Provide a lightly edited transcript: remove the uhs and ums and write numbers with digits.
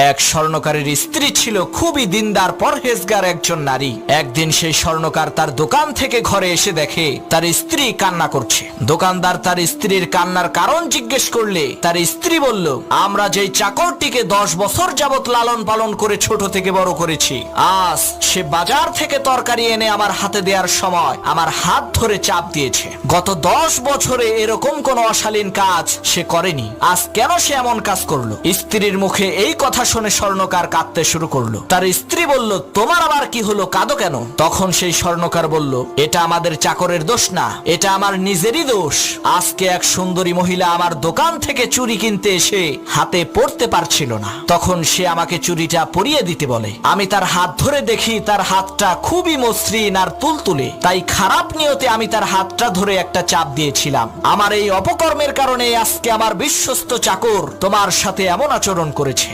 এক স্বর্ণকারের স্ত্রী ছিল খুবই দিনদার পরহেজগার একজন নারী। একদিন সেই স্বর্ণকার তার দোকান থেকে ঘরে এসে দেখে তার স্ত্রী কান্না করছে। দোকানদার তার স্ত্রীর কান্নার কারণ জিজ্ঞেস করলে তার স্ত্রী বলল, আমরা যেই চাকরটিকে 10 বছর যাবত লালন পালন করে ছোট থেকে বড় করেছি, আজ সে বাজার থেকে তরকারি এনে আমার হাতে দেওয়ার সময় আমার হাত ধরে চাপ দিয়েছে। গত 10 বছরে এরকম কোন অশালীন কাজ সে করেনি, আজ কেন সে এমন কাজ করলো? স্ত্রীর মুখে এই কথা শুনে স্বর্ণকার কাঁদতে শুরু করলো। তার স্ত্রী বলল, তোমার আবার কি হলো, কাঁদো কেন? তখন সেই স্বর্ণকার বলল, এটা আমাদের চাকরের দোষ না, এটা আমার নিজেরই দোষ। আজকে এক সুন্দরী মহিলা আমার দোকান থেকে চুড়ি কিনতে এসে হাতে পড়তে পারছিল না, তখন সে আমাকে চুড়িটা পরিয়ে দিতে বলে। আমি তার হাত ধরে দেখি তার হাতটা খুবই মসৃণ আর তুলতুলে, তাই খারাপ নিয়তে আমি তার হাতটা ধরে একটা চাপ দিয়েছিলাম। আমার এই অপকর্মের কারণে আজকে আমার বিশ্বস্ত চাকর তোমার সাথে এমন আচরণ করেছে।